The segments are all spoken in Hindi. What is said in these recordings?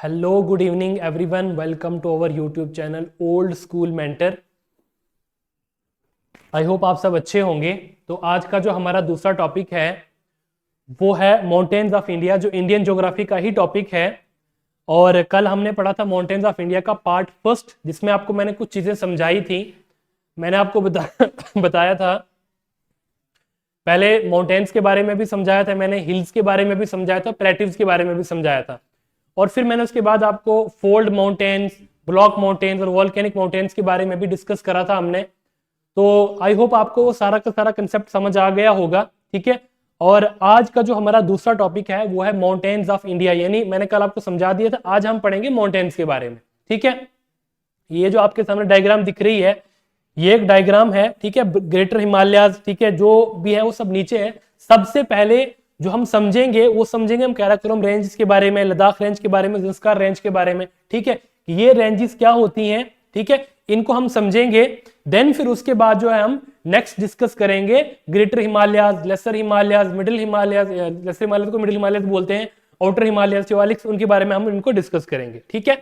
Hello good evening everyone, welcome to our YouTube channel old school mentor. I hope आप सब अच्छे होंगे। तो आज का जो हमारा दूसरा टॉपिक है वो है माउंटेन्स ऑफ इंडिया, जो इंडियन ज्योग्राफी का ही टॉपिक है। और कल हमने पढ़ा था माउंटेन्स ऑफ इंडिया का पार्ट फर्स्ट, जिसमें आपको मैंने कुछ चीज़ें समझाई थी। मैंने आपको बताया था, पहले माउंटेन्स के बारे में भी समझाया था मैंने, हिल्स के बारे में भी समझाया था, प्लेटिव्स के बारे में भी समझाया था। और फिर मैंने उसके बाद आपको फोल्ड माउंटेन्स, ब्लॉक माउंटेन्स और वॉल्केनिक माउंटेन्स के बारे में भी डिस्कस करा था हमने। तो आई होप आपको सारा का सारा कंसेप्ट समझ आ गया होगा, ठीक है। और आज का जो हमारा दूसरा टॉपिक है वो है माउंटेन्स ऑफ इंडिया, यानी मैंने कल आपको समझा दिया था, आज हम पढ़ेंगे माउंटेन्स के बारे में, ठीक है। ये जो आपके सामने डायग्राम दिख रही है, ये एक डायग्राम है, ठीक है। ग्रेटर हिमालयाज, ठीक है, जो भी है वो सब नीचे है। सबसे पहले जो हम समझेंगे वो समझेंगे हम काराकोरम रेंज के बारे में, लद्दाख रेंज के बारे में, ज़ंस्कार रेंज के बारे में, ठीक है। ये रेंजेस क्या होती हैं, ठीक है, इनको हम समझेंगे। देन फिर उसके बाद जो है हम नेक्स्ट डिस्कस करेंगे greater Himalayas, lesser Himalayas, middle Himalayas, lesser Himalayas को मिडिल हिमालयाज बोलते हैं, आउटर हिमालयाज, शिवालिक्स, उनके बारे में हम इनको डिस्कस करेंगे, ठीक है।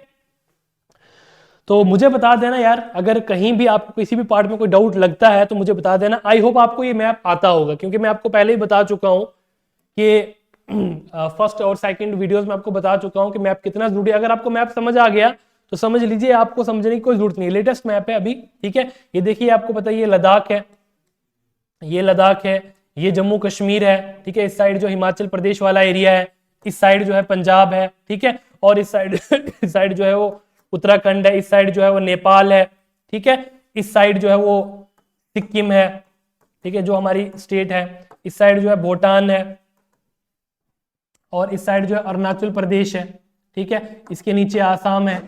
तो मुझे बता देना यार, अगर कहीं भी आपको किसी भी पार्ट में कोई डाउट लगता है तो मुझे बता देना। आई होप आपको ये मैप आता होगा, क्योंकि मैं आपको पहले ही बता चुका हूं कि फर्स्ट और सेकंड वीडियोस में आपको बता चुका हूं कि मैप कितना जरूरी है। अगर आपको मैप समझ आ गया तो समझ लीजिए, आपको समझने की कोई जरूरत नहीं है, लेटेस्ट मैप है अभी, ठीक है। ये देखिए, आपको पता है ये लद्दाख है, ये लद्दाख है, ये जम्मू कश्मीर है, ठीक है। इस साइड जो हिमाचल प्रदेश वाला एरिया है, इस साइड जो है पंजाब है, ठीक है। और इस साइड इस साइड जो है वो उत्तराखंड है, इस साइड जो है वो नेपाल है, ठीक है। इस साइड जो है वो सिक्किम है, ठीक है, जो हमारी स्टेट है। इस साइड जो है भूटान है, और इस साइड जो है अरुणाचल प्रदेश है, ठीक है। इसके नीचे आसाम है,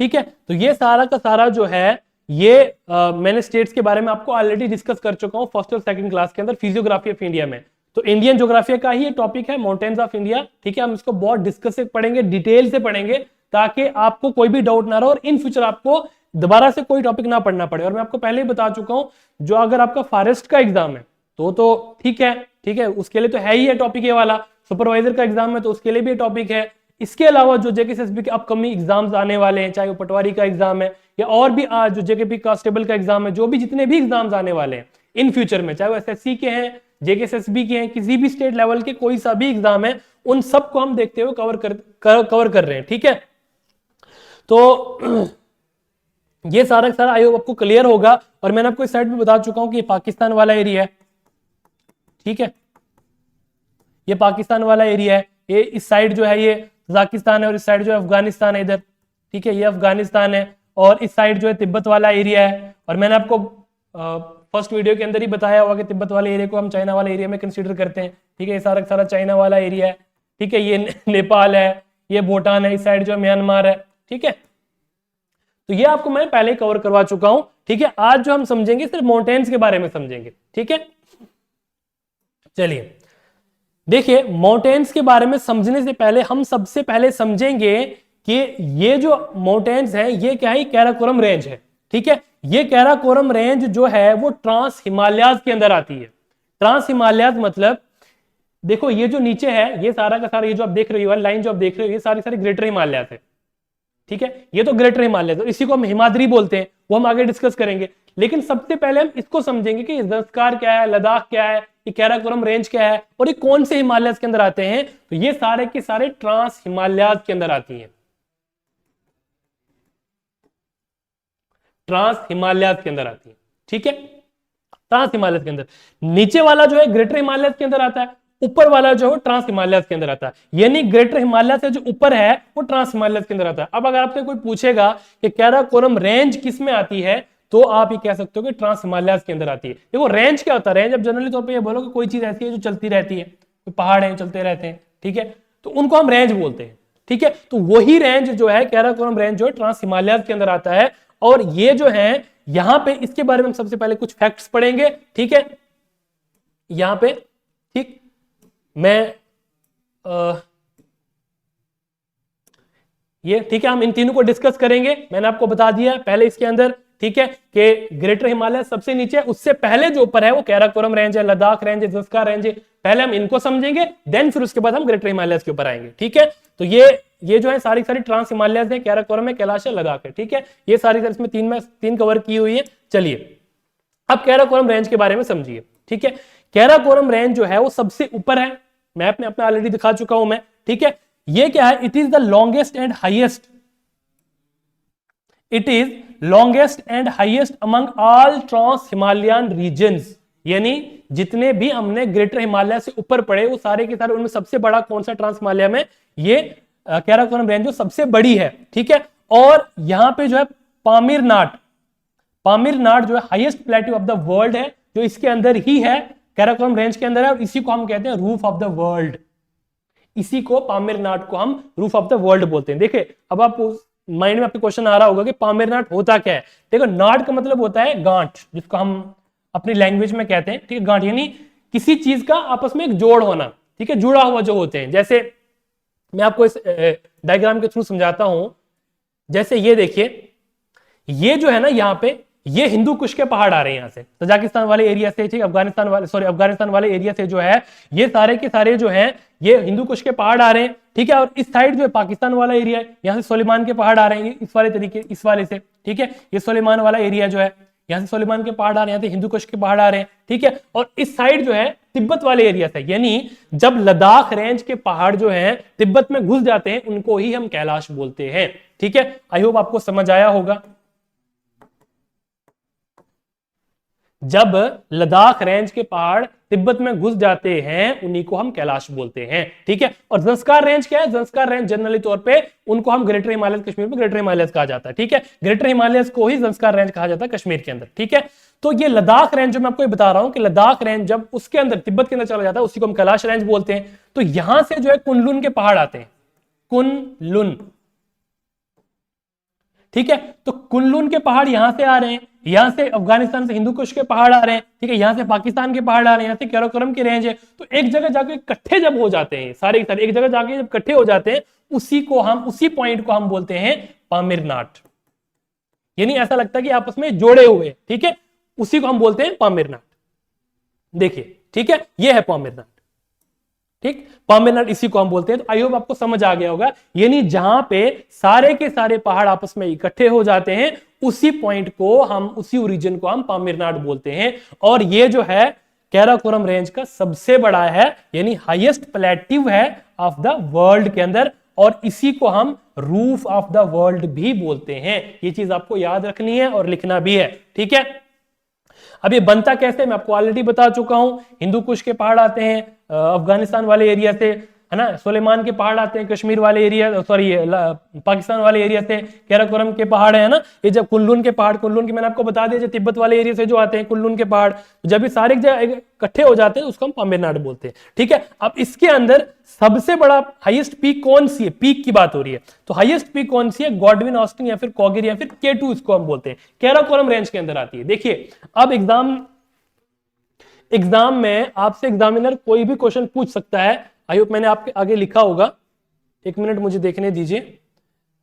ठीक है। तो ये सारा का सारा जो है ये मैंने स्टेट्स के बारे में आपको ऑलरेडी डिस्कस कर चुका हूं फर्स्ट और सेकंड क्लास के अंदर, फिजियोग्राफी ऑफ इंडिया में। तो इंडियन ज्योग्राफी का ही ये टॉपिक है, माउंटेन्स ऑफ इंडिया, ठीक है। हम इसको बहुत डिस्कस से पढ़ेंगे, डिटेल से पढ़ेंगे, ताकि आपको कोई भी डाउट ना रहो और इन फ्यूचर आपको दोबारा से कोई टॉपिक ना पढ़ना पड़े। और मैं आपको पहले ही बता चुका हूं, जो अगर आपका फॉरेस्ट का एग्जाम है तो ठीक है, ठीक है, उसके लिए तो है ही है टॉपिक ये वाला। सुपरवाइजर का एग्जाम है तो उसके लिए भी टॉपिक है। इसके अलावा जो जेकेएसएसबी के अपकमिंग एग्जाम्स आने वाले हैं, चाहे वो पटवारी का एग्जाम है या और भी जो जेकेपी कांस्टेबल का एग्जाम है, जो भी जितने भी एग्जाम्स आने वाले हैं इन फ्यूचर में, चाहे वो एसएससी के हैं, जेकेएसएसबी के हैं, किसी भी स्टेट लेवल के कोई सा भी एग्जाम है, उन सबको हम देखते हुए कवर कर रहे हैं, ठीक है। तो ये सारा सारा आई होप आपको क्लियर होगा। और मैंने आपको इस साइड भी बता चुका हूं कि ये पाकिस्तान वाला एरिया है, ठीक है, ये पाकिस्तान वाला एरिया है। ये इस साइड जो है ये कजाकिस्तान है, और इस साइड जो है अफगानिस्तान है इधर, ठीक है, ये अफगानिस्तान है। और इस साइड जो है तिब्बत वाला एरिया है। और मैंने आपको फर्स्ट वीडियो के अंदर ही बताया होगा कि तिब्बत वाले एरिया को हम चाइना वाले एरिया में कंसीडर करते हैं, ठीक है। ये सारा सारा चाइना वाला एरिया है, ठीक है। ये नेपाल है, ये भूटान है, इस साइड जो है म्यांमार है, ठीक है। तो ये आपको मैं पहले ही कवर करवा चुका हूं, ठीक है। आज जो हम समझेंगे सिर्फ माउंटेन्स के बारे में समझेंगे, ठीक है। चलिए देखिए, माउंटेन्स के बारे में समझने से पहले हम सबसे पहले समझेंगे कि ये जो माउंटेन्स है ये क्या है, कैराकोरम रेंज है, ठीक है। ये कैराकोरम रेंज जो है वो ट्रांस हिमालयाज के अंदर आती है। ट्रांस हिमालयाज मतलब, देखो ये जो नीचे है ये सारा का सारा, ये जो आप देख रहे हो लाइन जो आप देख रहे हो, ये सारी सारी ग्रेटर हिमालयाज है, ठीक है। ये तो ग्रेटर हिमालय, तो इसी को हम हिमाद्री बोलते हैं, वो हम आगे डिस्कस करेंगे। लेकिन सबसे पहले हम इसको समझेंगे कि ज़ंस्कार क्या है, लद्दाख क्या है, ये कैराकोरम रेंज क्या है, और ये कौन से हिमालय के अंदर आते हैं। तो ये सारे के सारे ट्रांस हिमालयाज के अंदर आती हैं, ट्रांस हिमालयाज के अंदर आती है, ठीक है। ट्रांस हिमालय के अंदर नीचे वाला जो है ग्रेटर हिमालय के अंदर आता है, ऊपर वाला जो है ट्रांस हिमालय के अंदर आता है। यानी ग्रेटर हिमालय से जो ऊपर है वो ट्रांस हिमालय के अंदर आता है। अब अगर आपसे कोई पूछेगा कि कैराकोरम रेंज किस में आती है, तो आप ये कह सकते हो कि ट्रांस हिमालय के अंदर आती है। देखो रेंज क्या होता है, रेंज अब जनरली तौर पे ये बोलो कि कोई चीज ऐसी है जो चलती रहती है, कोई पहाड़ है चलते रहते हैं, ठीक है, तो उनको हम रेंज बोलते हैं, ठीक है। तो वही रेंज जो है कैराकोरम रेंज जो है ट्रांस हिमालय के अंदर आता है। और ये जो है यहां पे, इसके बारे में हम सबसे पहले कुछ फैक्ट्स पढ़ेंगे, ठीक है, यहां पे, ठीक। मैं ये ठीक है, हम इन तीनों को डिस्कस करेंगे। मैंने आपको बता दिया पहले इसके अंदर, ठीक है, कि ग्रेटर हिमालय सबसे नीचे, उससे पहले जो ऊपर है वो कैराकोरम रेंज है, लद्दाख रेंज है, ज़ंस्कार रेंज है। पहले हम इनको समझेंगे, देन फिर उसके बाद हम ग्रेटर हिमालय के ऊपर आएंगे, ठीक है। तो ये ये जो है सारी सारी ट्रांस हिमालयस है, कैराकोरम है, कैलाश है, लद्दाख है। ठीक है, ये सारी इसमें तीन कवर की हुई है। चलिए अब कैराकोरम रेंज के बारे में समझिए। ठीक है, कैराकोरम रेंज जो है वो सबसे ऊपर है, मैप में अपने ऑलरेडी दिखा चुका हूं मैं। ठीक है, ये क्या है, it is the longest and highest, it is longest and highest among all trans Himalayan regions, यानी जितने भी हमने ग्रेटर हिमालय से ऊपर पड़े वो सारे के सारे, उनमें सबसे बड़ा कौन सा ट्रांस हिमालय में, ये कैराकोरम रेंज जो सबसे बड़ी है। ठीक है, और यहां पे जो है पामीर नाट जो है highest plateau of the world है, जो इसके अंदर ही है, कैराकोरम रेंज के अंदर है, और इसी को हम कहते हैं रूफ ऑफ द वर्ल्ड। इसी को पामीर नाट को हम रूफ ऑफ द वर्ल्ड बोलते हैं। देखिए अब आप माइंड में आपके क्वेश्चन आ रहा होगा कि पामीर नाट होता क्या है। देखो नाट का मतलब होता है गांठ, जिसको हम अपनी लैंग्वेज में कहते हैं। ठीक है, गांठ यानी किसी चीज का आपस में एक जोड़ होना। ठीक है, जुड़ा हुआ जो होते हैं, जैसे मैं आपको इस डायग्राम के थ्रू समझाता हूं। जैसे ये देखिए, ये जो है ना, यहाँ पे ये हिंदू कुश के पहाड़ आ रहे हैं यहाँ से, तजाकिस्तान वाले एरिया से, ठीक, अफगानिस्तान वाले एरिया से जो है, ये सारे के सारे जो हैं ये हिंदू कुश के पहाड़ आ रहे हैं। ठीक है, और इस साइड जो है पाकिस्तान वाला एरिया है, यहाँ से सुलेमान के पहाड़ आ रहे हैं इस वाले तरीके, इस वाले से। ठीक है, ये सुलेमान वाला एरिया जो है, यहाँ से सुलेमान के पहाड़ आ रहे हैं, यहाँ से हिंदू कुश के पहाड़ आ रहे हैं। ठीक है, और इस साइड जो है तिब्बत वाले एरिया से, यानी जब लद्दाख रेंज के पहाड़ जो हैं तिब्बत में घुस जाते हैं, उनको ही हम कैलाश बोलते हैं। ठीक है, आई होप आपको समझ आया होगा। जब लद्दाख रेंज के पहाड़ तिब्बत में घुस जाते हैं, उन्हीं को हम कैलाश बोलते हैं। ठीक है, और ज़ंस्कार रेंज क्या है, ज़ंस्कार रेंज जनरली तौर पे उनको हम ग्रेटर हिमालयस, कश्मीर में ग्रेटर हिमालयस कहा जाता है। ठीक है, ग्रेटर हिमालयस को ही ज़ंस्कार रेंज कहा जाता है कश्मीर के अंदर। ठीक है, तो ये लद्दाख रेंज जो मैं आपको बता रहा हूं कि लद्दाख रेंज जब उसके अंदर तिब्बत के अंदर चला जाता है, उसी को हम कैलाश रेंज बोलते हैं। तो यहां से जो है कुनलुन के पहाड़ आते हैं, कुनलुन। ठीक है, तो कुनलुन के पहाड़ यहां से आ रहे हैं, यहां से अफगानिस्तान से हिंदू कुश के पहाड़ आ रहे हैं। ठीक है, यहां से पाकिस्तान के पहाड़ आ रहे हैं, यहां से कैराकोरम की रेंज है। तो एक जगह जाके इकट्ठे जब हो जाते हैं, सारे के सारे एक जगह जाके जब इकट्ठे हो जाते हैं, उसी पॉइंट को हम बोलते हैं पामीर नाट। यानी ऐसा लगता है कि आपस में जोड़े हुए। ठीक है, उसी को हम बोलते हैं पामीर नाट। देखिए, ठीक है, ये है पामीर नाट। ठीक, पामीर नाट इसी को हम बोलते हैं। तो आई होप आपको समझ आ गया होगा, यानी जहां पे सारे के सारे पहाड़ आपस में इकट्ठे हो जाते हैं, उसी पॉइंट को हम, उसी रीजन को हम पामीर नाट बोलते हैं। और ये जो है कैराकोरम रेंज का सबसे बड़ा है, यानी हाईएस्ट प्लेट्यू है ऑफ द वर्ल्ड के अंदर, और इसी को हम रूफ ऑफ द वर्ल्ड भी बोलते हैं। ये चीज आपको याद रखनी है और लिखना भी है। ठीक है, अब ये बनता कैसे, मैं आपको ऑलरेडी बता चुका हूं। हिंदू कुश के पहाड़ आते हैं अफगानिस्तान वाले एरिया से, है ना, सुलेमान के पहाड़ आते हैं कश्मीर वाले एरिया, सॉरी पाकिस्तान वाले एरिया से, कैराकोरम के पहाड़ है ना, ये जब कुनलुन के पहाड़, कुनलुन की मैंने आपको बता दिया, जो तिब्बत वाले एरिया से जो आते हैं कुनलुन के पहाड़, जब ये सारे इकट्ठे हो जाते हैं उसको हम पामीर नाट बोलते हैं। ठीक है, अब इसके अंदर सबसे बड़ा हाईएस्ट पीक कौन सी है, पीक की बात हो रही है, तो हाईएस्ट पीक कौन सी है, गॉडविन ऑस्टिन या फिर कॉगिर या फिर K2 इसको हम बोलते हैं, कैराकोरम रेंज के अंदर आती है। देखिए अब एग्जाम में आपसे एग्जामिनर कोई भी क्वेश्चन पूछ सकता है। आई होप मैंने आपके आगे लिखा होगा, एक मिनट मुझे देखने दीजिए।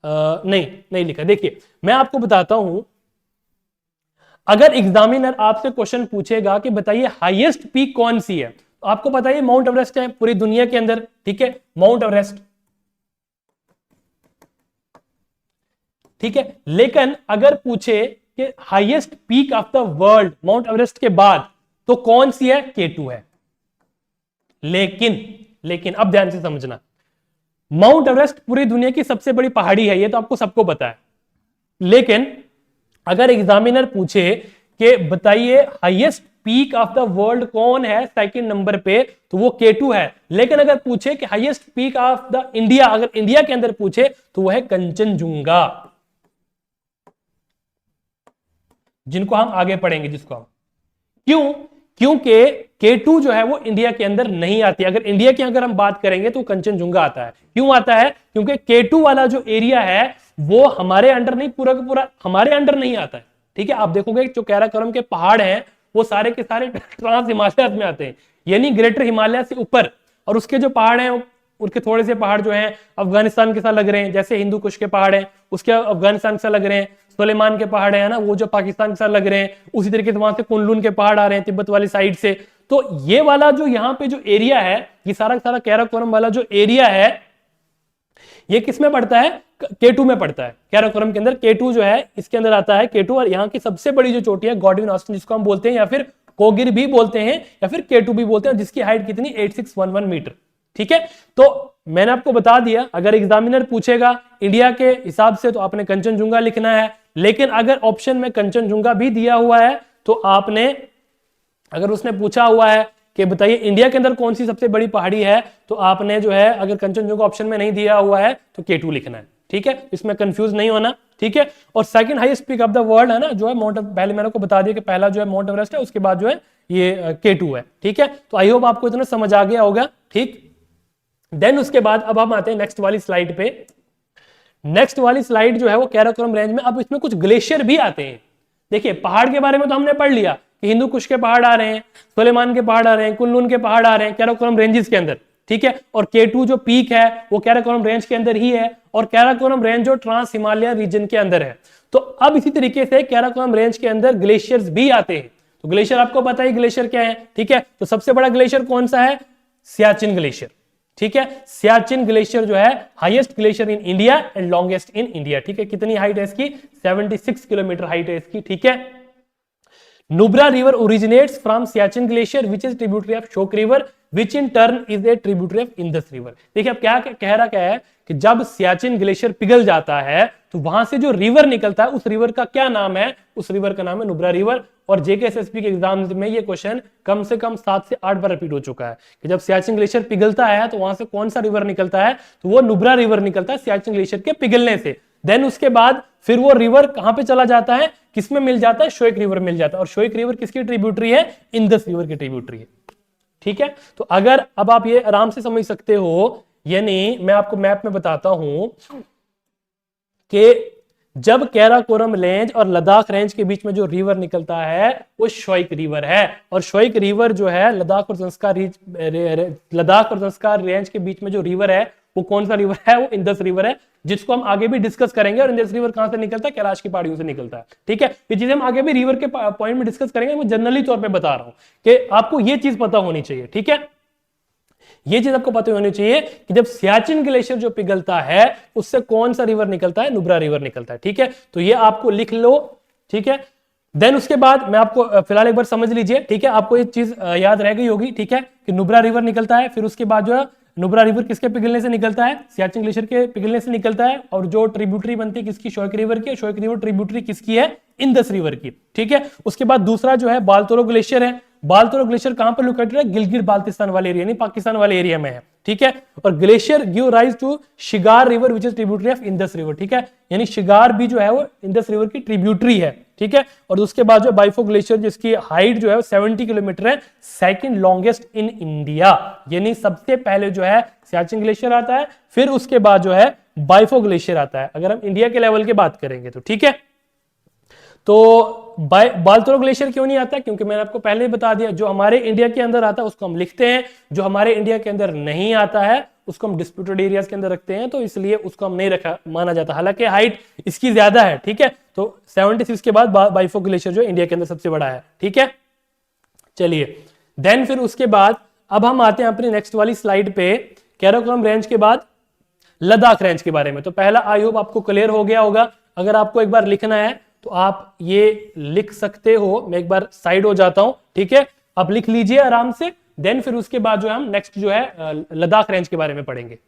नहीं लिखा। देखिए मैं आपको बताता हूं, अगर एग्जामिनर आपसे क्वेश्चन पूछेगा कि बताइए हाईएस्ट पीक कौन सी है, तो आपको बताइए माउंट एवरेस्ट है पूरी दुनिया के अंदर। ठीक है, माउंट एवरेस्ट। ठीक है, लेकिन अगर पूछे कि highest peak of the world mount Everest के बाद, तो कौन सी है, K2 है। लेकिन अब ध्यान से समझना, माउंट एवरेस्ट पूरी दुनिया की सबसे बड़ी पहाड़ी है, ये तो आपको सबको पता है। लेकिन अगर एग्जामिनर पूछे कि बताइए highest peak of the world कौन है सेकंड नंबर पे, तो वो K2 है। लेकिन अगर पूछे कि highest peak of the India, अगर इंडिया के अंदर पूछे तो वो है कंचनजुंगा, जिनको हम आगे पढ़ेंगे, जिसको हम क्योंकि K2 जो है वो इंडिया के अंदर नहीं आती। अगर इंडिया की अगर हम बात करेंगे तो कंचनजुंगा आता है। क्यों आता है, क्योंकि K2 वाला जो एरिया है वो हमारे अंडर नहीं, पूरा का पूरा हमारे अंडर नहीं आता है। ठीक है, आप देखोगे जो कैराकोरम के पहाड़ हैं वो सारे के सारे ट्रांस हिमालय में आते हैं, यानी ग्रेटर हिमालय से ऊपर, और उसके जो पहाड़ हैं उनके थोड़े से पहाड़ जो हैं अफगानिस्तान के साथ लग रहे हैं, जैसे हिंदू कुश के पहाड़ हैं उसके अफगानिस्तान के साथ लग रहे हैं, सुलेमान के पहाड़ है ना वो जो पाकिस्तान के साथ लग रहे हैं, उसी तरीके से वहां से कुनलुन के पहाड़ आ रहे हैं तिब्बत वाली साइड से। तो ये वाला जो यहाँ पे जो एरिया है, ये सारा सारा कैराकोरम वाला जो एरिया है, ये किस में पड़ता है? K2 में पड़ता है, कैराकोरम के अंदर K2 जो है इसके अंदर आता है K2। और यहाँ की सबसे बड़ी जो चोटी है गॉडविन ऑस्टिन जिसको हम बोलते हैं, या फिर कोगिर भी बोलते हैं, या फिर K2 भी बोलते हैं, जिसकी हाइट कितनी 8611 मीटर। ठीक है, तो मैंने आपको बता दिया, अगर एग्जामिनर पूछेगा इंडिया के हिसाब से तो आपने कंचनजुंगा लिखना है, लेकिन अगर ऑप्शन में कंचनजुंगा भी दिया हुआ है तो आपने, अगर उसने पूछा हुआ है कि बताइए इंडिया के अंदर कौन सी सबसे बड़ी पहाड़ी है, तो आपने जो है अगर कंचनजुंगा ऑप्शन में नहीं दिया हुआ है तो K2 लिखना है। ठीक है, इसमें कंफ्यूज नहीं होना। ठीक है, और second highest peak of the world है ना जो है माउंट, पहले मैंने को बता दिया कि पहला जो है माउंट एवरेस्ट है, उसके बाद जो है ये K2 है। ठीक है, तो आई होप आपको इतना समझ आ गया होगा। ठीक, देन उसके बाद अब हम आते हैं नेक्स्ट वाली स्लाइड पे। नेक्स्ट वाली स्लाइड जो है वो कैराकोरम रेंज में, अब इसमें कुछ ग्लेशियर भी आते हैं। देखिए पहाड़ के बारे में तो हमने पढ़ लिया कि हिंदू कुश के पहाड़ आ रहे हैं, सुलेमान के पहाड़ आ रहे हैं, कुनलुन के पहाड़ आ रहे हैं कैराकोरम रेंजेस के अंदर। ठीक है, और K2 जो पीक है वो कैराकोरम रेंज के अंदर ही है, और कैराकोरम रेंज जो ट्रांस हिमालय रीजन के अंदर है। तो अब इसी तरीके से कैराकोरम रेंज के अंदर ग्लेशियर्स भी आते हैं। तो ग्लेशियर आपको पता है ग्लेशियर क्या है। ठीक है, तो सबसे बड़ा ग्लेशियर कौन सा है? सियाचिन ग्लेशियर। ठीक है, सियाचिन ग्लेशियर जो है highest glacier in India and longest in India. ठीक है, कितनी हाइट है इसकी? 76 किलोमीटर हाइट है इसकी। ठीक है, Nubra river originates from Siachen glacier which is tributary of Shyok river which in turn is a tributary of Indus river. देखिए अब क्या कह रहा क्या है कि जब सियाचिन ग्लेशियर पिघल जाता है तो वहां से जो रिवर निकलता है उस रिवर का क्या नाम है? उस रिवर का नाम है नुब्रा रिवर। और जेकेएसएसपी के एग्जाम में ये क्वेश्चन कम से कम 7 से 8 बार रिपीट हो चुका है कि जब सियाचिन ग्लेशियर पिघलता है तो वहां से कौन सा रिवर निकलता है? तो वो नुब्रा रिवर निकलता है सियाचिन ग्लेशियर के पिघलने से। देन उसके बाद फिर वो रिवर कहां पे चला जाता है? किसमें मिल जाता है? शोएक रिवर मिल जाता है। और शोएक रिवर किसकी ट्रिब्यूटरी है? इंदस रिवर की ट्रिब्यूटरी है। ठीक है, तो अगर अब आप ये आराम से समझ सकते हो, यानी मैं आपको मैप में बताता हूं कि जब कैराकोरम रेंज और लद्दाख रेंज के बीच में जो रिवर निकलता है वो शोएक रिवर है। और शोएक रिवर जो है लद्दाख और जंस्कार रेंज के बीच में जो रिवर है वो कौन सा रिवर है? वो इंदस रिवर है, जिसको हम आगे भी डिस्कस करेंगे। और इंदस रिवर कहां से निकलता है? कैलाश की पहाड़ियों से निकलता है। ठीक है, ये चीजें हम आगे भी रिवर के पॉइंट में डिस्कस करेंगे। मैं जनरली तौर पे बता रहा हूं कि आपको ये चीज पता होनी चाहिए। ठीक है, ये चीज आपको पता होनी चाहिए कि जब सियाचिन ग्लेशियर जो पिघलता है उससे कौन सा रिवर निकलता है? नुब्रा रिवर निकलता है। ठीक है, तो ये आपको लिख लो। ठीक है, देन उसके बाद मैं आपको फिलहाल एक बार समझ लीजिए। ठीक है, आपको एक चीज याद रह गई होगी। ठीक है, कि नुब्रा रिवर निकलता है, फिर उसके बाद जो है नुब्रा रिवर किसके पिघलने से निकलता है? सियाचिन ग्लेशियर के पिघलने से निकलता है। और जो ट्रिब्यूटरी बनती है किसकी? शोएक रिवर की। शोएक रिवर ट्रिब्यूटरी किसकी है? इंदस रिवर की। ठीक है, उसके बाद दूसरा जो है बालतोरो ग्लेशियर है। बालतोरो ग्लेशियर कहां पर लोकेटेड है? गिलगित बाल्टिस्तान वाले एरिया, यानी पाकिस्तान वाले एरिया में है। ठीक है, और glacier give rise to Shigar river which is tributary of Indus river. ठीक है, यानी शिगार भी जो है वो इंदस रिवर की ट्रिब्यूटरी है। ठीक है, और उसके बाद जो बाइफो ग्लेशियर जिसकी हाइट जो है वो 70 किलोमीटर है, सेकंड लॉन्गेस्ट इन इंडिया। यानी सबसे पहले जो है सियाचिन ग्लेशियर आता है, फिर उसके बाद जो है बाइफो ग्लेशियर आता है, अगर हम इंडिया के लेवल की बात करेंगे तो। ठीक है, तो बालतोरो ग्लेशियर क्यों नहीं आता? क्योंकि मैंने आपको पहले ही बता दिया, जो हमारे इंडिया के अंदर आता है उसको हम लिखते हैं, जो हमारे इंडिया के अंदर नहीं आता है उसको हम डिस्प्यूटेड एरियाज के अंदर रखते हैं, तो इसलिए उसको हम नहीं रखा माना जाता। हालांकि हाइट इसकी ज्यादा है। ठीक है, तो 76 के बाद बाइफो ग्लेशियर जो इंडिया के अंदर सबसे बड़ा है। ठीक है, चलिए देन फिर उसके बाद अब हम आते हैं अपनी नेक्स्ट वाली स्लाइड पे, कैराकोरम रेंज के बाद लद्दाख रेंज के बारे में। तो पहला आई होप आपको क्लियर हो गया होगा। अगर आपको एक बार लिखना है तो आप ये लिख सकते हो। मैं एक बार साइड हो जाता हूं। ठीक है, आप लिख लीजिए आराम से। देन फिर उसके बाद जो है हम नेक्स्ट जो है लद्दाख रेंज के बारे में पढ़ेंगे।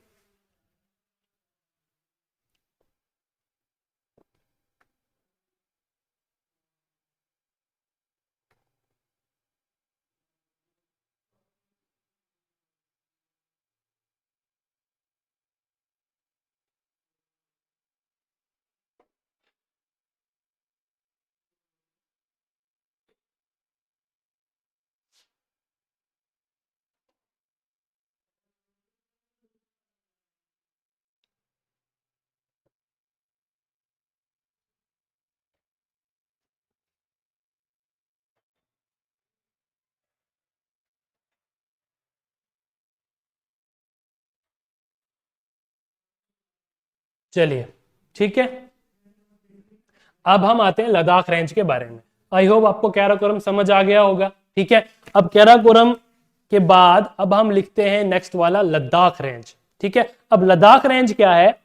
चलिए ठीक है, अब हम आते हैं लद्दाख रेंज के बारे में। आई होप आपको कैराकोरम समझ आ गया होगा। ठीक है, अब कैराकोरम के बाद अब हम लिखते हैं नेक्स्ट वाला लद्दाख रेंज। ठीक है, अब लद्दाख रेंज क्या है?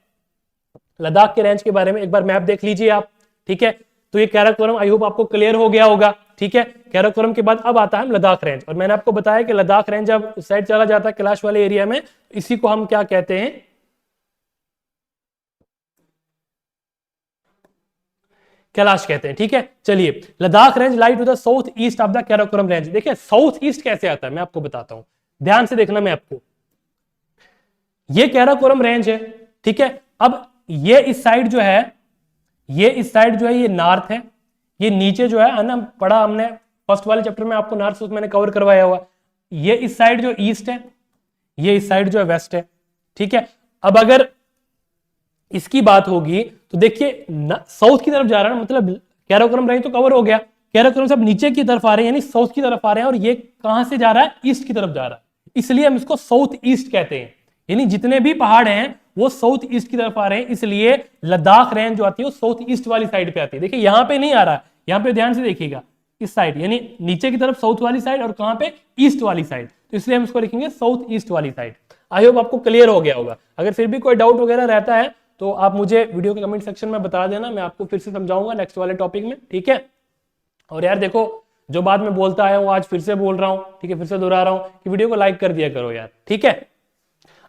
लद्दाख के रेंज के बारे में एक बार मैप देख लीजिए आप, ठीक है। तो ये कैराकोरम आई होप आपको क्लियर हो गया होगा, ठीक है। कैराकोरम के बाद अब आता है लद्दाख रेंज, और मैंने आपको बताया कि लद्दाख रेंज जब उस साइड चला जाता है कैलाश वाले एरिया में, इसी को हम क्या कहते हैं, कैलाश कहते हैं, ठीक है। चलिए, Ladakh range lie to the south east of the Karakoram range. देखिए साउथ ईस्ट कैसे आता है मैं आपको बताता हूं, ध्यान से देखना मैं आपको। ये कैराकोरम रेंज है, ठीक है। अब ये इस साइड जो है, ये इस साइड जो है ये नॉर्थ है, ये नीचे जो है ना, पढ़ा हमने फर्स्ट वाले चैप्टर में आपको नॉर्थ साउथ मैंने कवर करवाया हुआ। ये इस साइड जो ईस्ट है, ये इस साइड जो है वेस्ट है, ठीक है। अब अगर इसकी बात होगी तो देखिए साउथ की तरफ जा रहा है ना, मतलब कैराकोरम रेंज तो कवर हो गया, कैराकोरम सब नीचे की तरफ आ रहे हैं यानी साउथ की तरफ आ रहे हैं, और ये कहां से जा रहा है, ईस्ट की तरफ जा रहा है, इसलिए हम इसको साउथ ईस्ट कहते हैं। यानी जितने भी पहाड़ हैं वो साउथ ईस्ट की तरफ आ रहे हैं, इसलिए लद्दाख रेंज जो आती है वो साउथ ईस्ट वाली साइड पे आती है। देखिए यहां पे नहीं आ रहा है, यहां पे ध्यान से देखिएगा, इस साइड यानी नीचे की तरफ साउथ वाली साइड, और कहां पे, ईस्ट वाली साइड, तो इसलिए हम इसको लिखेंगे साउथ ईस्ट वाली साइड। आई होप आपको क्लियर हो गया होगा। अगर फिर भी कोई डाउट वगैरह रहता है तो आप मुझे वीडियो के कमेंट सेक्शन में बता देना, मैं आपको फिर से समझाऊंगा नेक्स्ट वाले टॉपिक में, ठीक है। और यार देखो, जो बात मैं बोलता आया हूं आज फिर से बोल रहा हूं, ठीक है, फिर से दोहरा रहा हूं कि वीडियो को लाइक कर दिया करो यार, ठीक है।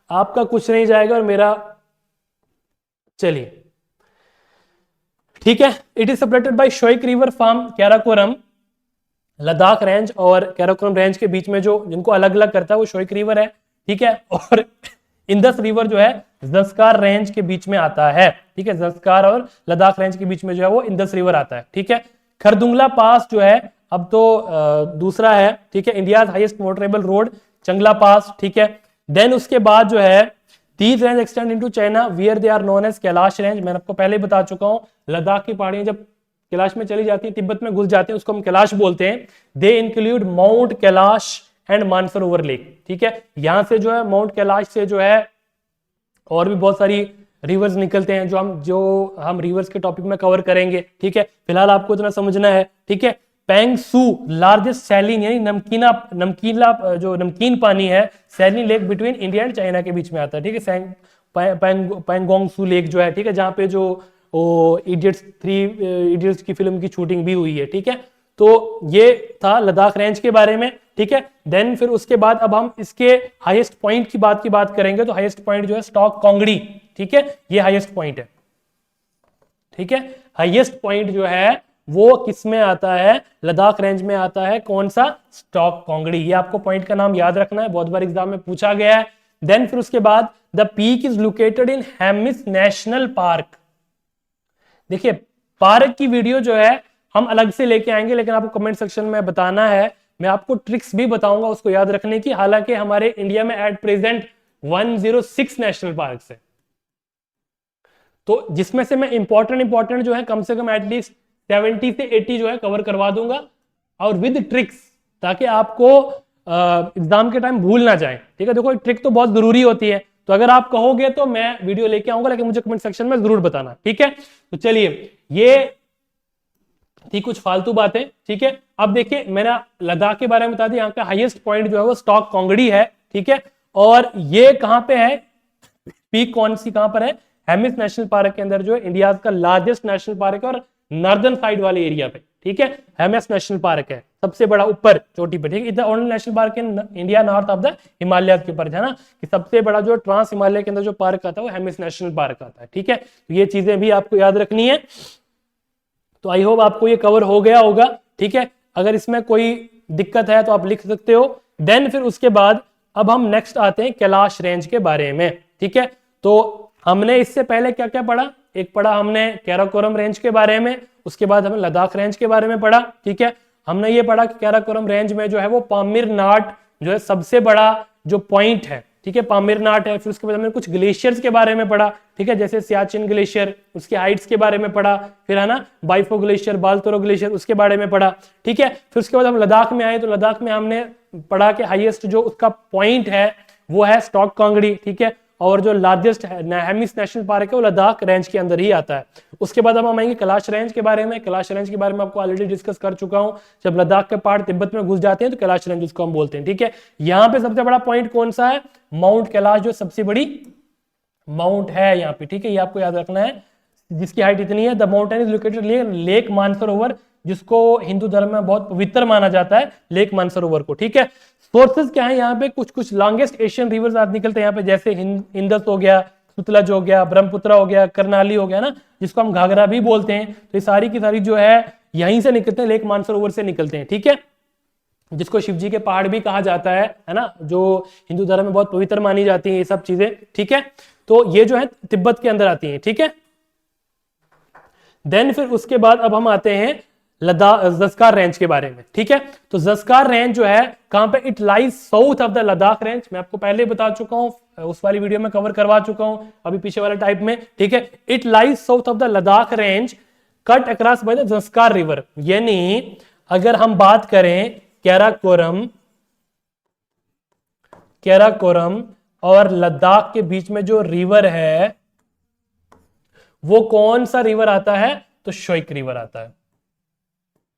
आपका कुछ नहीं जाएगा और मेरा, चलिए ठीक है। It is separated by Shyok river from Karakoram. Ladakh range और कैराकोरम रेंज के बीच में जो जिनको अलग अलग करता है वो शोइक रिवर है, ठीक है। और इंदस रिवर जो है ज़ंस्कार रेंज के बीच में आता है, ठीक है। ज़ंस्कार और लद्दाख रेंज के बीच में जो है वो इंदस रिवर आता है, ठीक है। खरदुंगला पास जो है अब तो दूसरा है, ठीक है, India highest motorable road Changla pass, ठीक है। देन उसके बाद जो है these range extend into China where they are known as Kailash range. मैंने आपको पहले ही बता चुका हूं, लद्दाख की पहाड़ियां जब कैलाश में चली जाती है, तिब्बत में घुस जाती है, उसको हम कैलाश बोलते हैं। They include mount Kailash and Mansarovar lake, ठीक है। यहां से जो है माउंट कैलाश से जो है और भी बहुत सारी रिवर्स निकलते हैं, जो हम रिवर्स के टॉपिक में कवर करेंगे, ठीक है। फिलहाल आपको इतना समझना है, ठीक है। पेंगसू लार्जेस्ट सैलिन यानी नमकीला जो नमकीन पानी है, saline lake between India and China के बीच में आता है, ठीक है। पैंगोंगसू लेक जो है, ठीक है, जहां पे जो इडियट्स 3 इडियट्स की फिल्म की शूटिंग भी हुई है, ठीक है। तो ये था लद्दाख रेंज के बारे में, ठीक है। देन फिर उसके बाद अब हम इसके हाईएस्ट पॉइंट की बात करेंगे, तो हाईएस्ट पॉइंट जो है स्टॉक कोंगड़ी, ठीक है, ये हाईएस्ट पॉइंट है, ठीक है। हाईएस्ट पॉइंट जो है वो किस में आता है, लद्दाख रेंज में आता है, कौन सा, स्टॉक कोंगड़ी। ये आपको पॉइंट का नाम याद रखना है, बहुत बार एग्जाम में पूछा गया है। देन फिर उसके बाद the peak is located in Hemis national park. देखिए पार्क की वीडियो जो है हम अलग से लेके आएंगे, लेकिन आपको कमेंट सेक्शन में बताना है, मैं आपको ट्रिक्स भी बताऊंगा उसको याद रखने की। हालांकि हमारे इंडिया में एट प्रेजेंट 106 नेशनल पार्क है, तो जिसमें से मैं इंपॉर्टेंट जो है कम से कम एटलीस्ट 70 से 80 जो है कवर करवा दूंगा, और विद ट्रिक्स, ताकि आपको एग्जाम के टाइम भूल ना जाए, ठीक है। देखो ट्रिक तो बहुत जरूरी होती है, तो अगर आप कहोगे तो मैं वीडियो लेके आऊंगा, लेकिन मुझे कमेंट सेक्शन में जरूर बताना, ठीक है। तो चलिए, ये थी कुछ फालतू बातें, ठीक है। अब देखिए मैंने लद्दाख के बारे में बता दिया, यहाँ का हाईएस्ट पॉइंट जो है वो स्टॉक कोंगड़ी है, ठीक है। और ये कहां पे है, पीक कौन सी कहां पर है, हेमिस नेशनल पार्क के अंदर जो है इंडिया का लार्जेस्ट नेशनल पार्क है, और नॉर्दर्न साइड वाले एरिया पे, ठीक है, हेमिस नेशनल पार्क है सबसे बड़ा ऊपर चोटी पे, ठीक है। इतना only national park in India north of the Himalaya के ऊपर है ना, कि सबसे बड़ा जो ट्रांस हिमालय के अंदर जो पार्क आता है वो हेमिस नेशनल पार्क आता है, ठीक है। तो ये चीजें भी आपको याद रखनी है। तो आई होप आपको ये कवर हो गया होगा, ठीक है। अगर इसमें कोई दिक्कत है तो आप लिख सकते हो। देन फिर उसके बाद अब हम नेक्स्ट आते हैं कैलाश रेंज के बारे में, ठीक है। तो हमने इससे पहले क्या क्या पढ़ा, एक पढ़ा हमने कैराकोरम रेंज के बारे में, उसके बाद हमने लद्दाख रेंज के बारे में पढ़ा, ठीक है। हमने ये पढ़ा कि कैराकोरम रेंज में जो है वो पामीर नाट जो है सबसे बड़ा जो पॉइंट है, ठीक है, पामीर नाट है। फिर उसके बाद हमने कुछ ग्लेशियर्स के बारे में पढ़ा, ठीक है, जैसे सियाचिन ग्लेशियर, उसके हाइट्स के बारे में पढ़ा, फिर है ना बाइफो ग्लेशियर, बालतोरो ग्लेशियर, उसके बारे में पढ़ा, ठीक है। फिर उसके बाद हम लद्दाख में आए, तो लद्दाख में हमने पढ़ा कि हाईएस्ट जो उसका पॉइंट है वो है स्टॉक कोंगड़ी, ठीक है। और जो लार्जेस्ट हेमिस नेशनल पार्क है वो लद्दाख रेंज के अंदर ही आता है। उसके बाद हम आएंगे कैलाश रेंज के बारे में। कैलाश रेंज के बारे में आपको ऑलरेडी डिस्कस कर चुका हूं, जब लद्दाख के पहाड़ तिब्बत में घुस जाते हैं तो कैलाश रेंज उसको हम बोलते हैं, ठीक है। यहां पे सबसे बड़ा पॉइंट कौन सा है, माउंट कैलाश, जो सबसे बड़ी माउंट है यहाँ पे, ठीक है, ये आपको याद रखना है, जिसकी हाइट इतनी है। The mountain is located lake Mansarovar, जिसको हिंदू धर्म में बहुत पवित्र माना जाता है, लेक मानसरोवर को, ठीक है। सोर्सेज क्या है यहाँ पे, कुछ कुछ लॉन्गेस्ट एशियन रिवर्स आज निकलते हैं यहाँ पे, जैसे इंदस हो गया, सतलज हो गया, ब्रह्मपुत्र हो गया, करनाली हो गया ना, जिसको हम घाघरा भी बोलते हैं। तो ये सारी की सारी जो है यहीं से निकलते हैं, लेक मानसरोवर से निकलते हैं, ठीक है, जिसको शिव जी के पहाड़ भी कहा जाता है ना, जो हिंदू धर्म में बहुत पवित्र मानी जाती है ये सब चीजें, ठीक है। तो ये जो है तिब्बत के अंदर आती है, ठीक है। देन फिर उसके बाद अब हम आते हैं लद्दाख जस्कार रेंज के बारे में, ठीक है। तो जस्कार रेंज जो है कहां पे, it lies south of the Ladakh range. मैं आपको पहले बता चुका हूं, उस वाली वीडियो में कवर करवा चुका हूं, अभी पीछे वाले टाइप में, ठीक है। It lies south of the Ladakh range cut across by the Zanskar river. यानी अगर हम बात करें कैराकोरम और लद्दाख के बीच में जो रिवर है वो कौन सा रिवर आता है, तो श्वेक रिवर आता है,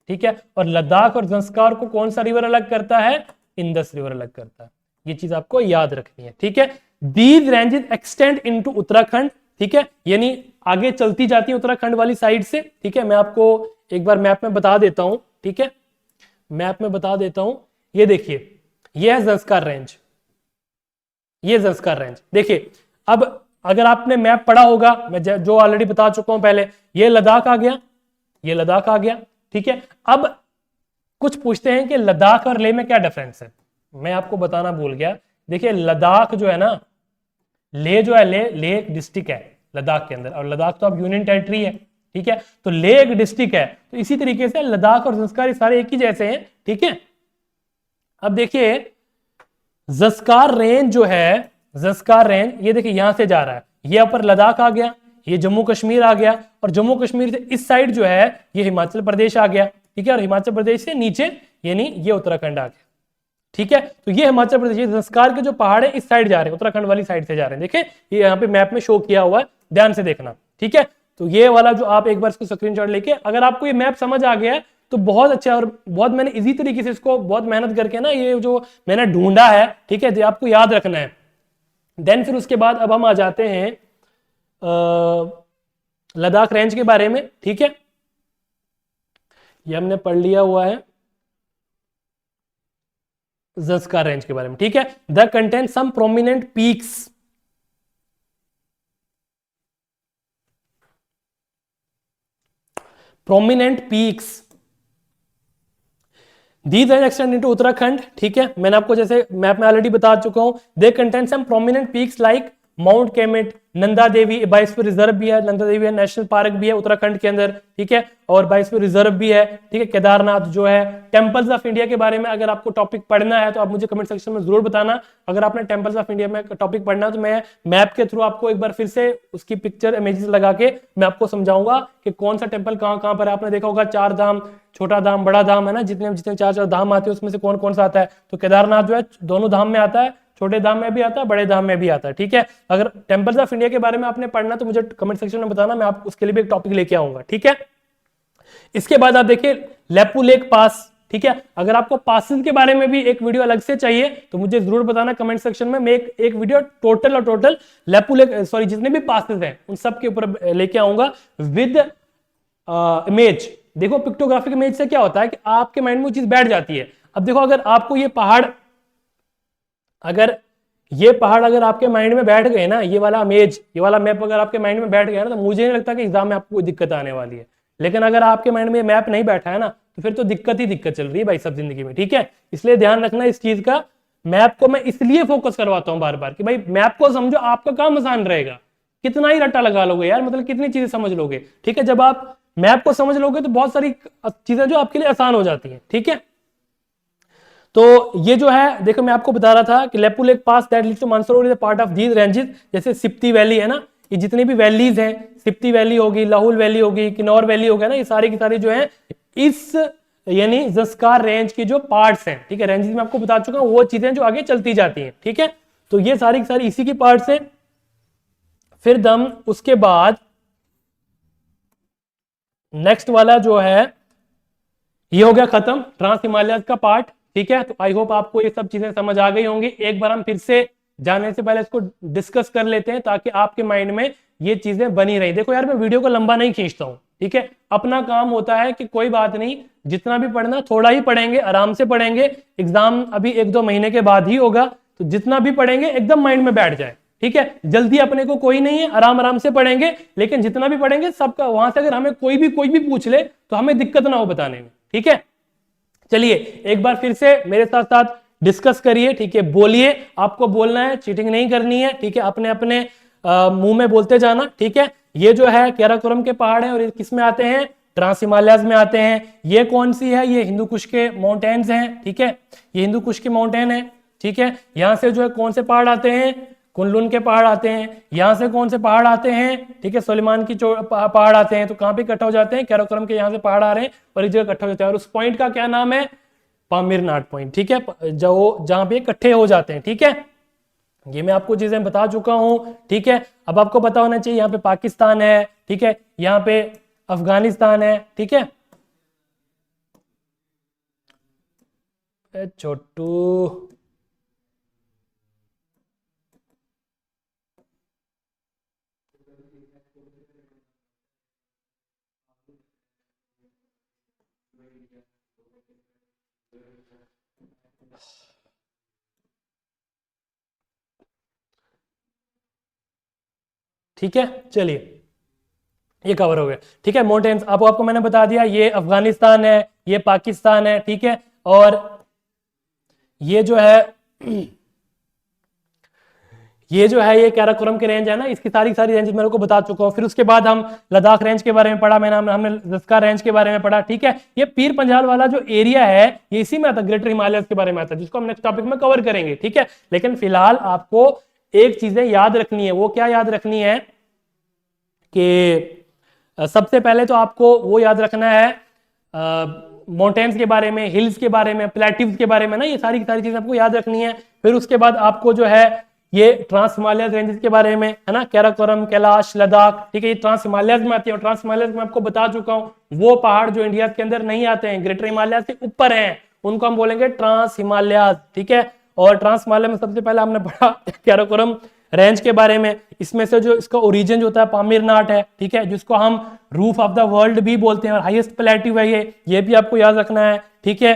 ठीक है। और लद्दाख और जंस्कार को कौन सा रिवर अलग करता है, इंदस रिवर अलग करता है। ये चीज आपको याद रखनी है, ठीक है। These ranges extend into Uttarakhand, ठीक है, यानी आगे चलती जाती है उत्तराखंड वाली साइड से, ठीक है। मैं आपको एक बार मैप में बता देता हूं, ठीक है, मैप में बता देता हूं। ये देखिए, ये है जंस्कार रेंज, ये जंस्कार रेंज देखिए। अब अगर आपने मैप पढ़ा होगा, मैं जो ऑलरेडी बता चुका हूं पहले, ये लद्दाख आ गया, ये लद्दाख आ गया, ठीक है। अब कुछ पूछते हैं कि लद्दाख और लेह में क्या डिफरेंस है, मैं आपको बताना भूल गया। देखिए लद्दाख जो है ना, लेह जो है, लेह एक डिस्ट्रिक्ट है लद्दाख के अंदर, और लद्दाख तो अब यूनियन टेरिटरी है, ठीक है। तो लेह एक डिस्ट्रिक्ट है, तो इसी तरीके से लद्दाख और जंस्कार सारे एक ही जैसे हैं, ठीक है। अब देखिए जंस्कार रेंज जो है, जंस्कार रेंज ये देखिए यहां से जा रहा है, ये ऊपर लद्दाख आ गया, ये जम्मू कश्मीर आ गया, और जम्मू कश्मीर से इस साइड जो है ये हिमाचल प्रदेश आ गया, ठीक है। और हिमाचल प्रदेश से नीचे यानी ये उत्तराखंड आ गया, ठीक है। तो ये हिमाचल प्रदेश, जंस्कार के जो पहाड़ है इस साइड जा रहे हैं, उत्तराखंड वाली साइड से जा रहे हैं, देखिए ये यहाँ पे मैप में शो किया हुआ है, ध्यान से देखना, ठीक है। तो ये वाला जो आप एक बार इसको स्क्रीनशॉट लेके, अगर आपको ये मैप समझ आ गया है तो बहुत अच्छा, और बहुत मैंने इजी तरीके से इसको बहुत मेहनत करके ना ये जो मैंने ढूंढा है, ठीक है, आपको याद रखना है। देन फिर उसके बाद अब हम आ जाते हैं लद्दाख रेंज के बारे में, ठीक है, ये हमने पढ़ लिया हुआ है जंस्कार रेंज के बारे में, ठीक है। The content some prominent peaks, prominent peaks, these range extend into Uttarakhand, ठीक है। मैंने आपको जैसे मैप में ऑलरेडी बता चुका हूं। They contain some prominent peaks like mount Kamet, Nanda Devi, biosphere reserve भी है, नंदा देवी नेशनल पार्क भी है उत्तराखंड के अंदर, ठीक है, और बायोस्फीयर रिजर्व भी है, ठीक है। केदारनाथ जो है, टेम्पल्स ऑफ इंडिया के बारे में अगर आपको टॉपिक पढ़ना है तो आप मुझे कमेंट सेक्शन में जरूर बताना। अगर आपने टेम्पल्स ऑफ इंडिया में टॉपिक पढ़ना है तो मैं मैप के थ्रू आपको एक बार फिर से उसकी पिक्चर इमेजेस लगा के मैं आपको समझाऊंगा कि कौन सा टेम्पल कहाँ कहाँ पर है। आपने देखा होगा 4 धाम, छोटा धाम, बड़ा धाम है ना, जितने जितने 4 धाम आते हैं उसमें से कौन कौन सा आता है। तो केदारनाथ जो है दोनों धाम में आता है, छोटे धाम में भी आता है, बड़े धाम में भी आता है, ठीक है। अगर टेम्पल्स ऑफ इंडिया के बारे में आपने पढ़ना तो मुझे कमेंट सेक्शन में बताना, मैं आप उसके लिए भी एक टॉपिक लेके आऊंगा, ठीक है। इसके बाद आप देखिए लेपू लेक पास, ठीक है। अगर आपको पासेस के बारे में भी एक वीडियो अलग से चाहिए तो मुझे जरूर बताना कमेंट सेक्शन में, मैं एक वीडियो टोटल लेपू लेक, सॉरी जितने भी पासेस हैं उन सब के ऊपर लेके आऊंगा विद इमेज। देखो पिक्टोग्राफिक इमेज से क्या होता है कि आपके माइंड में वो चीज बैठ जाती है। अब देखो अगर आपको ये पहाड़, अगर ये पहाड़ अगर आपके माइंड में बैठ गए ना, ये वाला इमेज, ये वाला मैप अगर आपके माइंड में बैठ गया ना, तो मुझे नहीं लगता कि एग्जाम में आपको कोई दिक्कत आने वाली है। लेकिन अगर आपके माइंड में मैप नहीं बैठा है ना, तो फिर तो दिक्कत ही दिक्कत चल रही है भाई सब जिंदगी में, ठीक है। इसलिए ध्यान रखना इस चीज का। मैप को मैं इसलिए फोकस करवाता हूं बार बार कि भाई मैप को समझो, आपका काम आसान रहेगा। कितना ही रट्टा लगा लोगे यार, मतलब कितनी चीजें समझ लोगे, ठीक है। जब आप मैप को समझ लोगे तो बहुत सारी चीजें जो आपके लिए आसान हो जाती है, ठीक है। तो ये जो है देखो मैं आपको बता रहा था कि Lipu Lekh pass that leads to Mansarovar is a part of these ranges. जैसे सिप्ती वैली है ना, ये जितनी भी वैलीज हैं, सिप्ती वैली होगी, लाहौल वैली होगी, किन्नौर वैली होगा ना, ये सारी की सारी जो है इस यानी जंस्कार रेंज की जो पार्ट्स हैं, ठीक है। रेंजेस में आपको बता चुका हूं वो चीजें जो आगे चलती जाती हैं, ठीक है। तो ये सारी की सारी इसी की पार्ट्स हैं। फिर दम उसके बाद नेक्स्ट वाला जो है ये हो गया खत्म, ट्रांस हिमालय का पार्ट, ठीक है। तो आई होप आपको ये सब चीजें समझ आ गई होंगी। एक बार हम फिर से जाने से पहले इसको डिस्कस कर लेते हैं ताकि आपके माइंड में ये चीजें बनी रही। देखो यार, मैं वीडियो को लंबा नहीं खींचता हूं, ठीक है। अपना काम होता है कि कोई बात नहीं, जितना भी पढ़ना थोड़ा ही पढ़ेंगे, आराम से पढ़ेंगे। एग्जाम अभी 1-2 महीने के बाद ही होगा, तो जितना भी पढ़ेंगे एकदम माइंड में बैठ जाए, ठीक है। जल्दी अपने को कोई नहीं है, आराम आराम से पढ़ेंगे, लेकिन जितना भी पढ़ेंगे सबका वहां से अगर हमें कोई भी पूछ ले तो हमें दिक्कत ना हो बताने में, ठीक है। चलिए एक बार फिर से मेरे साथ साथ डिस्कस करिए, ठीक है। बोलिए, आपको बोलना है, चीटिंग नहीं करनी है, ठीक है। अपने अपने मुंह में बोलते जाना, ठीक है। ये जो है कैराकोरम के पहाड़ है और ये किस में आते हैं? ट्रांस हिमालयाज में आते हैं। ये कौन सी है? ये हिंदू कुश के माउंटेन्स हैं, ठीक है। ये हिंदू कुश के माउंटेन है, ठीक है। यहां से जो है कौन से पहाड़ आते हैं? कुनलुन के पहाड़ आते हैं। यहां से कौन से पहाड़ आते हैं? ठीक है, सुलेमान की पहाड़ आते हैं। तो कहां पे इकट्ठा हो जाते हैं? कैराकोरम के यहां से पहाड़ आ रहे हैं और इस जगह इकट्ठा हो जाते हैं और उस पॉइंट का क्या नाम है? पामीरनाथ पॉइंट, ठीक है, जो जहां पे इकट्ठे हो जाते हैं, ठीक है। ये मैं आपको चीजें बता चुका हूं, ठीक है। अब आपको पता होना चाहिए यहाँ पे पाकिस्तान है, ठीक है, यहाँ पे अफगानिस्तान है, ठीक है। छोटू ठीक है, चलिए ये कवर हो गया, ठीक है। माउंटेन्स आपको मैंने बता दिया, ये अफगानिस्तान है, ये पाकिस्तान है, ठीक है। और ये जो है ये कैराकोरम की रेंज है ना, इसकी सारी रेंज मेरे को बता चुका हूं। फिर उसके बाद हम लद्दाख रेंज के बारे में पढ़ा, हमने जस्का रेंज के बारे में पढ़ा, ठीक है। ये पीर पंजाल वाला जो एरिया है ये इसी में आता है, ग्रेटर हिमालयस के बारे में आता है, जिसको हम नेक्स्ट टॉपिक में कवर करेंगे, ठीक है। लेकिन फिलहाल आपको एक चीजें याद रखनी है। वो क्या याद रखनी है कि सबसे पहले तो आपको वो याद रखना है माउंटेन्स के बारे में, हिल्स के बारे में, प्लेटिव्स के बारे में ना, ये सारी चीजें आपको याद रखनी है। फिर उसके बाद आपको जो है ये ट्रांस हिमालयस रेंजेस के बारे में है ना, कैराकोरम, कैलाश, लद्दाख, ठीक है, ये ट्रांस हिमालयस में आती है। और ट्रांस हिमालयस में आपको बता चुका हूं वो पहाड़ जो इंडिया के अंदर नहीं आते हैं, ग्रेटर हिमालय से ऊपर हैं, उनको हम बोलेंगे ट्रांस हिमालयास, ठीक है। और ट्रांस हिमालय में सबसे पहले हमने पढ़ा कैराकोरम रेंज के बारे में। इसमें से जो इसका ओरिजिन जो होता है पामीरनाथ है, ठीक है, जिसको हम रूफ ऑफ द वर्ल्ड भी बोलते हैं और हाईएस्ट प्लेटिव है ये भी आपको याद रखना है, ठीक है।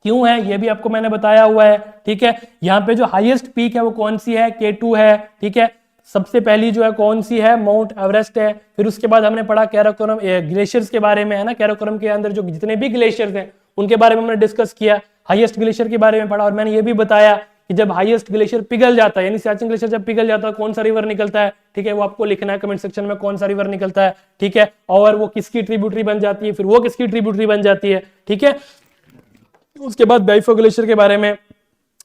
क्यों है ये भी आपको मैंने बताया हुआ है, ठीक है। यहाँ पे जो हाईएस्ट पीक है वो कौन सी है? K2 है, ठीक है। सबसे पहली जो है कौन सी है? माउंट एवरेस्ट है। फिर उसके बाद हमने पढ़ा कैराकोरम ग्लेशियर्स के बारे में, है ना। कैराकोरम के अंदर जो जितने भी ग्लेशियर्स हैं उनके बारे में हमने डिस्कस किया। हाईएस्ट ग्लेशियर के बारे में पढ़ा और मैंने ये भी बताया कि जब हाईएस्ट ग्लेशियर पिघल जाता है, यानी सियाचिन ग्लेशियर जब पिघल जाता है, कौन सा रिवर निकलता है, ठीक है, वो आपको लिखना है कमेंट सेक्शन में, कौन सा रिवर निकलता है, ठीक है। और वो किसकी ट्रिब्यूटरी बन जाती है, फिर वो किसकी ट्रिब्यूटरी बन जाती है, ठीक है। उसके बाद बाइफो ग्लेशियर के बारे में,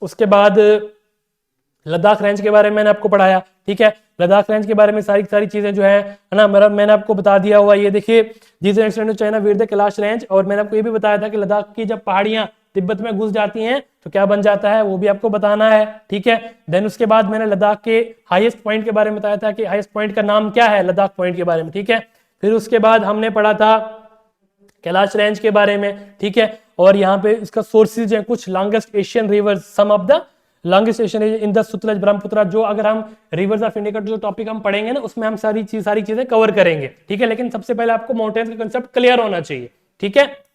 उसके बाद लद्दाख रेंज के बारे में मैंने आपको पढ़ाया, ठीक है। लद्दाख रेंज के बारे में सारी चीजें जो है ना, मैंने आपको बता दिया हुआ। ये देखिए, these extend China where the Kailash range. और मैंने आपको ये भी बताया था कि लद्दाख की जब पहाड़ियां तिब्बत में घुस जाती हैं तो क्या बन जाता है, वो भी आपको बताना है, ठीक है। देन उसके बाद मैंने लद्दाख के हाईएस्ट पॉइंट के बारे में बताया था कि हाईएस्ट पॉइंट का नाम क्या है, लद्दाख पॉइंट के बारे में, ठीक है। फिर उसके बाद हमने पढ़ा था कैलाश रेंज के बारे में, ठीक है। और यहाँ पे इसका सोर्सेज है, कुछ longest Asian rivers, some of the longest Asian Indus, Sutlej, Brahmaputra. जो अगर हम रिवर्स ऑफ इंडिया का जो टॉपिक हम पढ़ेंगे ना, उसमें हम सारी चीजें कवर करेंगे, ठीक है। लेकिन सबसे पहले आपको माउंटेन्स का कंसेप्ट क्लियर होना चाहिए, ठीक है।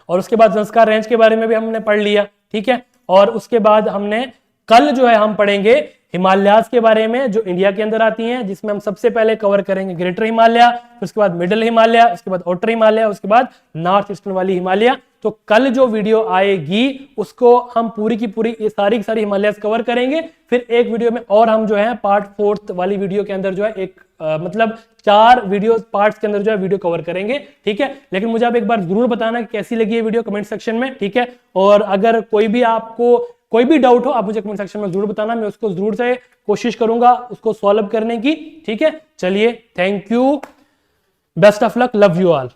और उसके बाद ज़ंस्कार रेंज के बारे में भी हमने पढ़ लिया, ठीक है। और उसके बाद हमने कल जो है हम पढ़ेंगे हिमालयाज के बारे में, जो इंडिया के अंदर आती हैं, जिसमें हम सबसे पहले कवर करेंगे ग्रेटर हिमालय, फिर उसके बाद मिडिल हिमालय, उसके बाद आउटर हिमालय, उसके बाद नॉर्थ ईस्टर्न वाली हिमालय। तो कल जो वीडियो आएगी उसको हम पूरी की पूरी ये सारी हिमालयाज कवर करेंगे। फिर एक वीडियो में और हम जो है पार्ट 4 वाली वीडियो के अंदर जो है मतलब 4 वीडियो पार्ट्स के अंदर जो है वीडियो कवर करेंगे, ठीक है। लेकिन मुझे आप एक बार जरूर बताना कि कैसी लगी ये वीडियो कमेंट सेक्शन में, ठीक है। और अगर आपको कोई भी डाउट हो आप मुझे कमेंट सेक्शन में जरूर बताना, मैं उसको जरूर से कोशिश करूंगा उसको सॉल्व करने की, ठीक है। चलिए, thank you, best of luck, love you all.